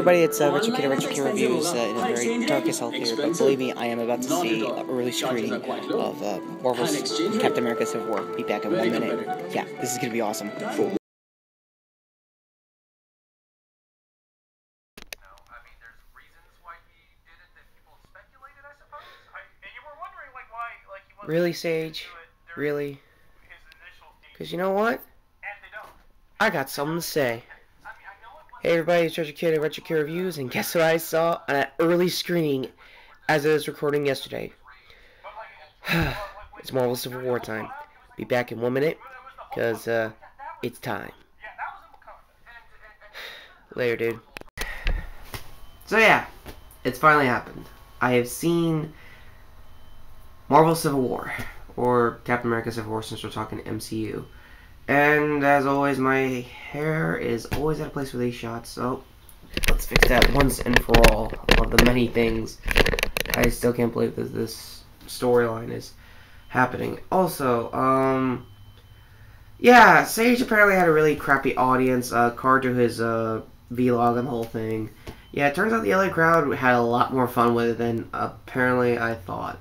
everybody, it's Retrokid Retrokid Reviews in a very dark as hell here, but believe me, I am about to see an early screening of Marvel's Captain America Civil War. Be back in 1 minute. Yeah, this is going to be awesome. Cool. Really, Sage? Really? Because you know what? I got something to say. Hey everybody, it's Retrokid at Retrokid Reviews, and guess what I saw on an early screening as it is recording yesterday? It's Marvel Civil War time. Be back in 1 minute, because, it's time. Later, dude. So yeah, it's finally happened. I have seen Marvel Civil War, or Captain America Civil War since we're talking MCU. And as always, my hair is always at a place with these shots, so let's fix that once and for all of the many things. I still can't believe that this storyline is happening. Also, yeah, Sage apparently had a really crappy audience, card to his vlog and the whole thing. Yeah, it turns out the LA crowd had a lot more fun with it than apparently I thought.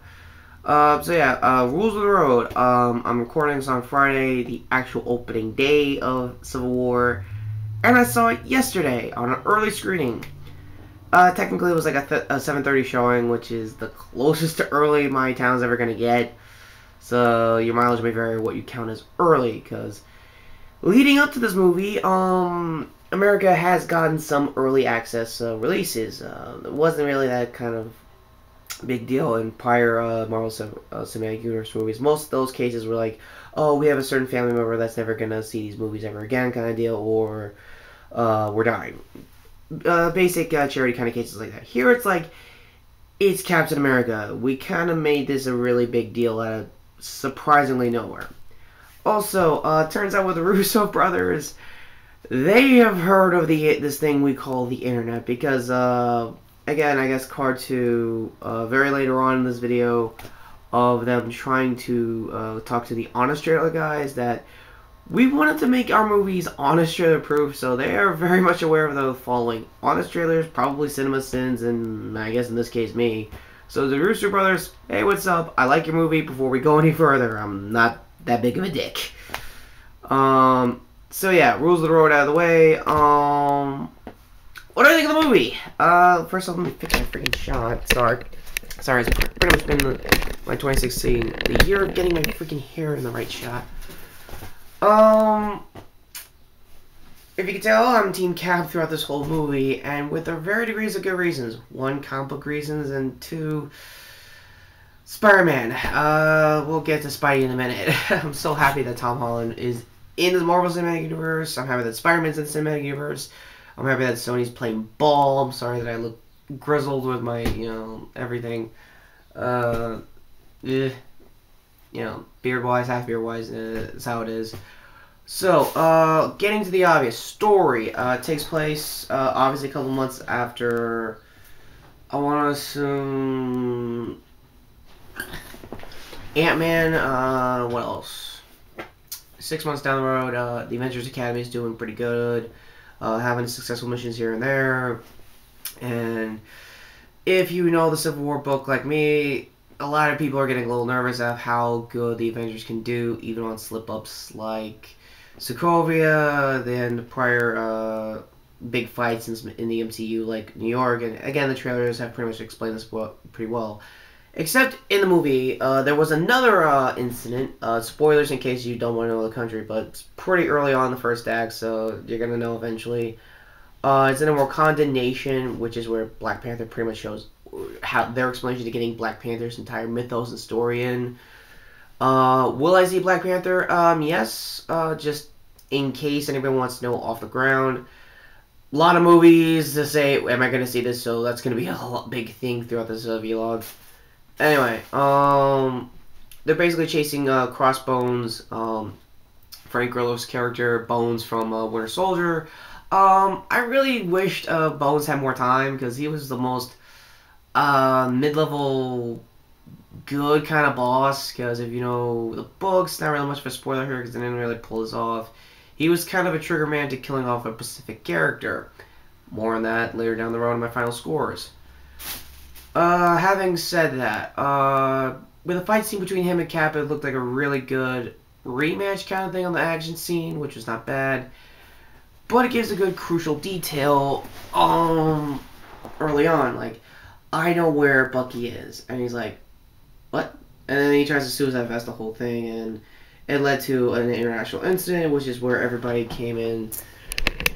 So yeah, rules of the road. I'm recording this on Friday, the actual opening day of Civil War, and I saw it yesterday on an early screening. Technically it was like a 7:30 showing, which is the closest to early my town's ever gonna get. So your mileage may vary what you count as early, because leading up to this movie, America has gotten some early access releases. It wasn't really that kind of big deal in prior Marvel Cinematic Universe movies. Most of those cases were like, oh, we have a certain family member that's never gonna see these movies ever again kind of deal, or we're dying. Basic charity kind of cases like that. Here it's like, it's Captain America. We kind of made this a really big deal out of surprisingly nowhere. Also, turns out with the Russo brothers, they have heard of this thing we call the internet, because again, I guess card to very later on in this video of them trying to talk to the Honest Trailer guys that we wanted to make our movies Honest Trailer proof, so they are very much aware of the following Honest Trailers, probably Cinema Sins, and I guess in this case me. So the Russo brothers, hey, what's up? I like your movie. Before we go any further, I'm not that big of a dick. So yeah, rules of the road out of the way. What do I think of the movie? First off, let me fix my freaking shot. Sorry, it's pretty much been my 2016, the year of getting my freaking hair in the right shot. If you can tell, I'm Team Cap throughout this whole movie, and with a very degrees of good reasons. One, comic book reasons, and two, Spider-Man. We'll get to Spidey in a minute. I'm so happy that Tom Holland is in the Marvel Cinematic Universe. I'm happy that Spider-Man's in the Cinematic Universe. I'm happy that Sony's playing ball. I'm sorry that I look grizzled with my, everything. Beard-wise, half beard-wise, is how it is. So, getting to the obvious story, takes place, obviously a couple months after, I want to assume, Ant-Man, what else? 6 months down the road, the Avengers Academy is doing pretty good, having successful missions here and there, and if you know the Civil War book like me, a lot of people are getting a little nervous of how good the Avengers can do, even on slip-ups like Sokovia, then prior big fights in the MCU like New York, and again the trailers have pretty much explained this pretty well. Except in the movie, there was another incident, spoilers in case you don't want to know the country, but it's pretty early on in the first act, so you're going to know eventually. It's in a Wakandan nation, which is where Black Panther pretty much shows how their explanation to getting Black Panther's entire mythos and story in. Will I see Black Panther? Yes, just in case anybody wants to know off the ground. A lot of movies to say, am I going to see this? So that's going to be a big thing throughout this vlog. Anyway, they're basically chasing Crossbones, Frank Grillo's character, Bones from Winter Soldier. I really wished Bones had more time, because he was the most mid-level good kind of boss, because if you know the books, not really much of a spoiler here because they didn't really pull this off. He was kind of a trigger man to killing off a specific character. More on that later down the road in my final scores. Having said that, with a fight scene between him and Cap, it looked like a really good rematch kind of thing on the action scene, which was not bad. But it gives a good crucial detail early on. Like, I know where Bucky is. And he's like, what? And then he tries to suicide vest the whole thing, and it led to an international incident, which is where everybody came in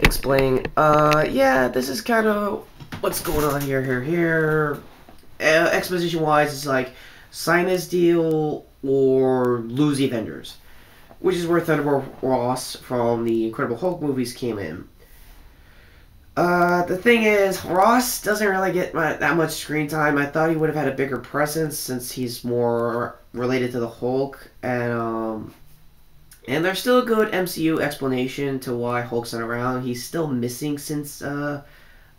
explaining, yeah, this is kind of what's going on here. Exposition-wise, it's like, sign this deal or lose the Avengers. Which is where Thunderbolt Ross from the Incredible Hulk movies came in. The thing is, Ross doesn't really get that much screen time. I thought he would have had a bigger presence since he's more related to the Hulk. And there's still a good MCU explanation to why Hulk's not around. He's still missing since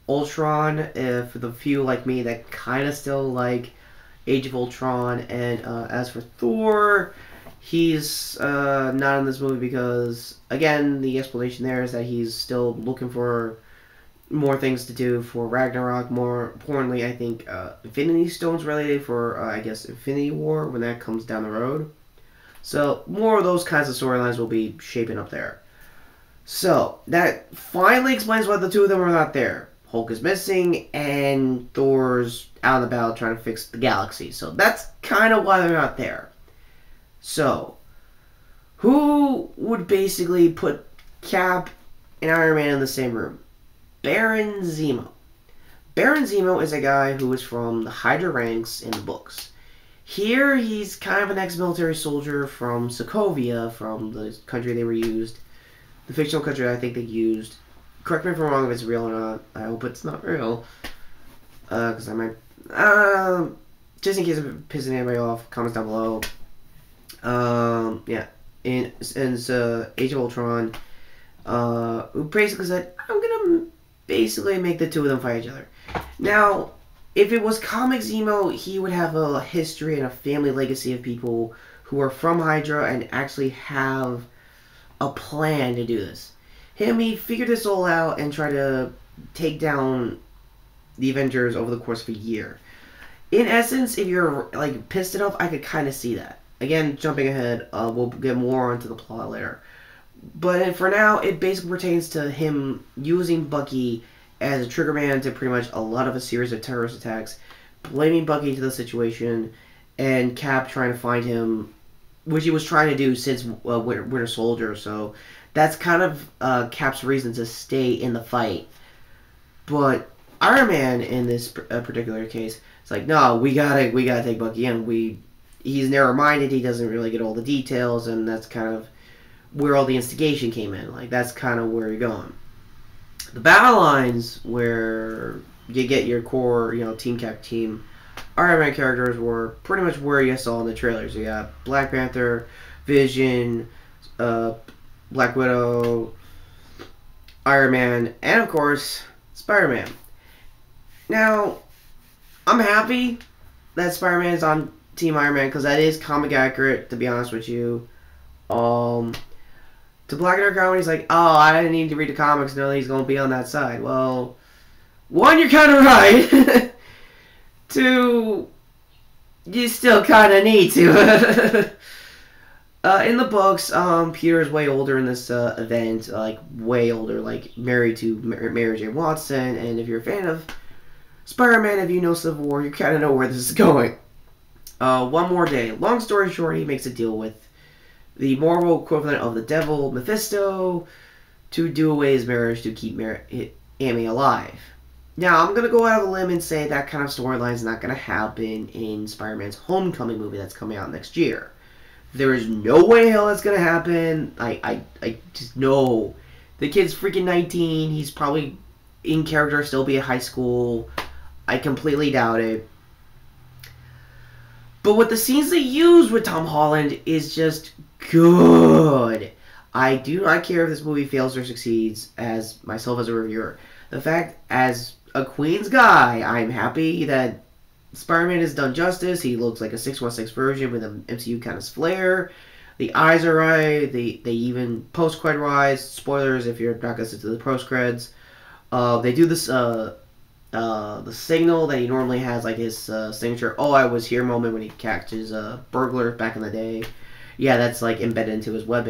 Ultron, for the few like me that kind of still like Age of Ultron. And as for Thor, he's not in this movie because, again, the explanation there is that he's still looking for more things to do for Ragnarok. More importantly, I think Infinity Stones related for, I guess, Infinity War when that comes down the road. So more of those kinds of storylines will be shaping up there. So that finally explains why the two of them are not there. Hulk is missing, and Thor's out and about trying to fix the galaxy. So that's kind of why they're not there. So, who would basically put Cap and Iron Man in the same room? Baron Zemo. Baron Zemo is a guy who is from the Hydra ranks in the books. Here, he's kind of an ex-military soldier from Sokovia, from the country they were used. The fictional country I think they used. Correct me if I'm wrong if it's real or not. I hope it's not real. Because I might... just in case I'm pissing anybody off, comments down below. Yeah. In Age of Ultron, who basically said, I'm gonna basically make the two of them fight each other. Now, if it was comic Zemo, he would have a history and a family legacy of people who are from Hydra and actually have a plan to do this. He figured this all out and tried to take down the Avengers over the course of a year. In essence, if you're like pissed enough, I could kind of see that. Again, jumping ahead, we'll get more onto the plot later. But for now, it basically pertains to him using Bucky as a trigger man to pretty much a lot of a series of terrorist attacks, blaming Bucky into the situation, and Cap trying to find him, which he was trying to do since Winter Soldier. So that's kind of Cap's reason to stay in the fight. But Iron Man, in this particular case, it's like, no, we gotta take Bucky in. He's narrow-minded, he doesn't really get all the details, and that's kind of where all the instigation came in. Like, that's kind of where you're going. The battle lines where you get your core, Team Cap, Team Iron Man characters were pretty much where you saw in the trailers. You got Black Panther, Vision, Black Widow, Iron Man, and of course, Spider-Man. Now, I'm happy that Spider-Man is on Team Iron Man because that is comic accurate, to be honest with you. To Black Panther account, he's like, oh, I didn't need to read the comics to know that he's going to be on that side. Well, one, you're kind of right. Two, you still kind of need to. In the books, Peter is way older in this event, like way older, like married to Mary Jane Watson. And if you're a fan of Spider-Man, if you know Civil War, you kind of know where this is going. One more day. Long story short, he makes a deal with the Marvel equivalent of the Devil, Mephisto, to do away his marriage to keep Aunt May alive. Now, I'm going to go out on a limb and say that kind of storyline is not going to happen in Spider-Man's Homecoming movie that's coming out next year. There is no way in hell that's going to happen. I just know. The kid's freaking 19. He's probably in character, still be at high school. I completely doubt it. But what the scenes they use with Tom Holland is just good. I do not care if this movie fails or succeeds, as myself as a reviewer. The fact, as a Queens guy, I'm happy that Spider-Man has done justice. He looks like a 616 version with an MCU kind of flair. The eyes are right. They even post-cred wise. Spoilers if you're not going to sit to the post-creds. They do this, the signal that he normally has, like his signature, "Oh, I was here" moment when he catches burglar back in the day. Yeah, that's like embedded into his web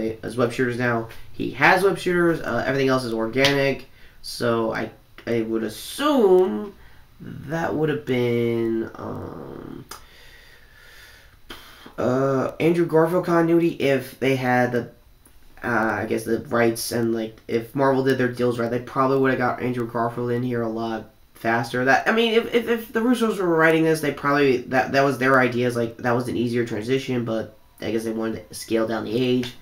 shooters now. He has web shooters. Everything else is organic. So I would assume that would have been Andrew Garfield continuity if they had the I guess the rights, and like if Marvel did their deals right, they probably would have got Andrew Garfield in here a lot faster. That, I mean, if the Russos were writing this, they probably that was their ideas. Like that was an easier transition, but I guess they wanted to scale down the age.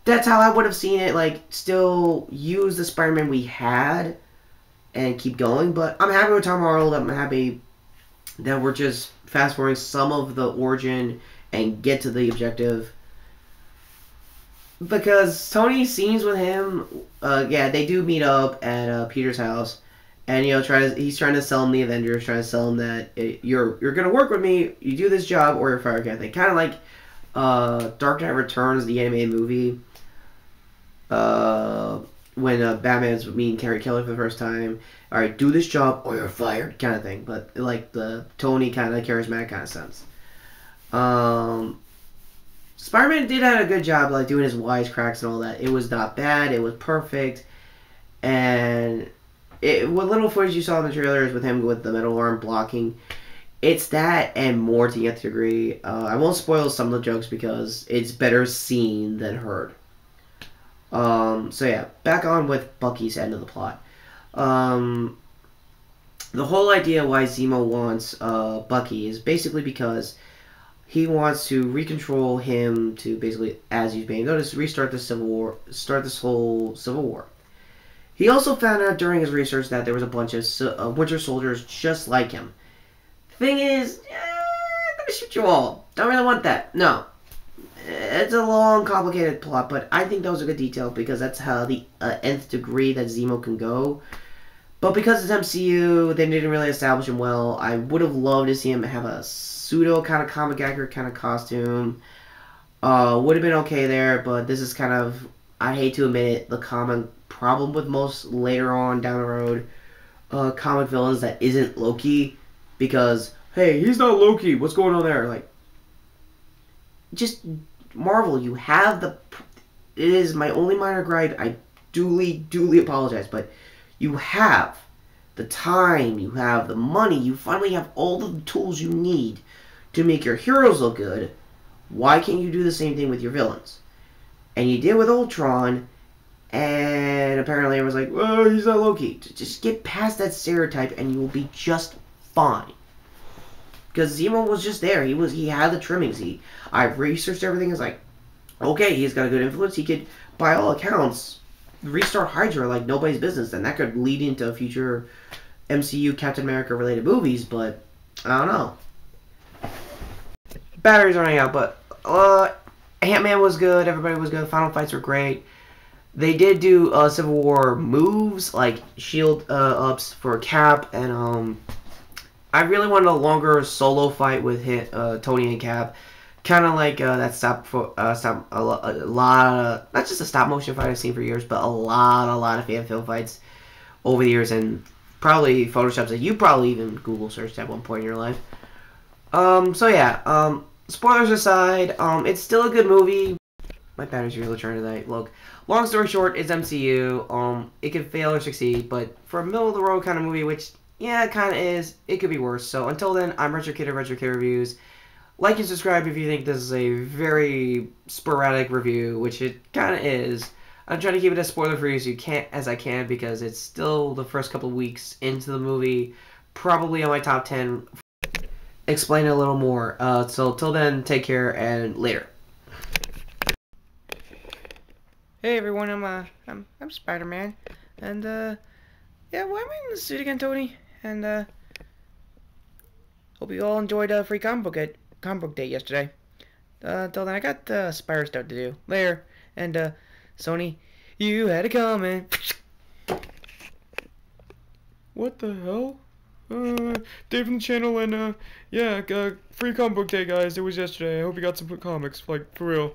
That's how I would have seen it. Like still use the Spider-Man we had and keep going. But I'm happy with Tom Holland. I'm happy that we're just fast forwarding some of the origin and get to the objective. Because Tony's scenes with him, yeah, they do meet up at Peter's house, and you know, he's trying to sell him the Avengers, trying to sell him that you're gonna work with me, you do this job, or you're fired, kind of thing. Kind of like Dark Knight Returns, the animated movie, when Batman's meeting Carrie Kelly for the first time. All right, do this job, or you're fired, kind of thing. But like the Tony kind of charismatic kind of sense. Spider-Man did have a good job, like doing his wisecracks and all that. It was not bad. It was perfect, and what little footage you saw in the trailers with him with the metal arm blocking, it's that and more to the nth degree. I won't spoil some of the jokes because it's better seen than heard. So yeah, back on with Bucky's end of the plot. The whole idea why Zemo wants Bucky is basically because he wants to recontrol him to basically, as he's being noticed, restart the Civil War, start this whole Civil War. He also found out during his research that there was a bunch of Winter Soldiers just like him. Thing is, I'm gonna shoot you all. Don't really want that. No. It's a long, complicated plot, but I think that was a good detail because that's how the nth degree that Zemo can go. But because it's MCU, they didn't really establish him well. I would have loved to see him have a pseudo kind of comic accurate kind of costume. Would have been okay there, but this is kind of, I hate to admit it, the common problem with most later on down the road comic villains that isn't Loki. Because, hey, he's not Loki, what's going on there? Like, just Marvel, you have the, it is my only minor gripe, I duly apologize, but you have the time, you have the money, you finally have all the tools you need to make your heroes look good. Why can't you do the same thing with your villains? And you did with Ultron, and apparently everyone's like, oh, he's not Loki. Just get past that stereotype and you will be just fine. Because Zemo was just there. He had the trimmings. I researched everything. It's like, okay, he's got a good influence. He could, by all accounts, restart Hydra like nobody's business. And that could lead into future MCU Captain America related movies, but I don't know. Battery's running out, but Ant-Man was good. Everybody was good. Final fights were great. They did do Civil War moves, like shield ups for Cap, and I really wanted a longer solo fight with Tony and Cap. Kind of like that a lot of, not just a stop motion fight I've seen for years, but a lot of fan film fights over the years, and probably Photoshops that you probably even Google searched at one point in your life. So yeah, spoilers aside, it's still a good movie. My battery's really trying tonight. Look, long story short, it's MCU. It can fail or succeed, but for a middle-of-the-road kind of movie, which, yeah, it kind of is, it could be worse. So until then, I'm Retrokid of Retrokid Reviews. Like and subscribe if you think this is a very sporadic review, which it kind of is. I'm trying to keep it as spoiler-free as I can because it's still the first couple of weeks into the movie, probably on my top 10. Explain it a little more. So till then, take care and later. Hey everyone, I'm Spider-Man, and yeah, why am I in the suit again, Tony? And hope you all enjoyed free comic book day yesterday. Till then, I got Spider stuff to do later, and Sony, you had it coming. What the hell? Dave from the channel, and yeah, free comic book day, guys. It was yesterday. I hope you got some comics, like, for real.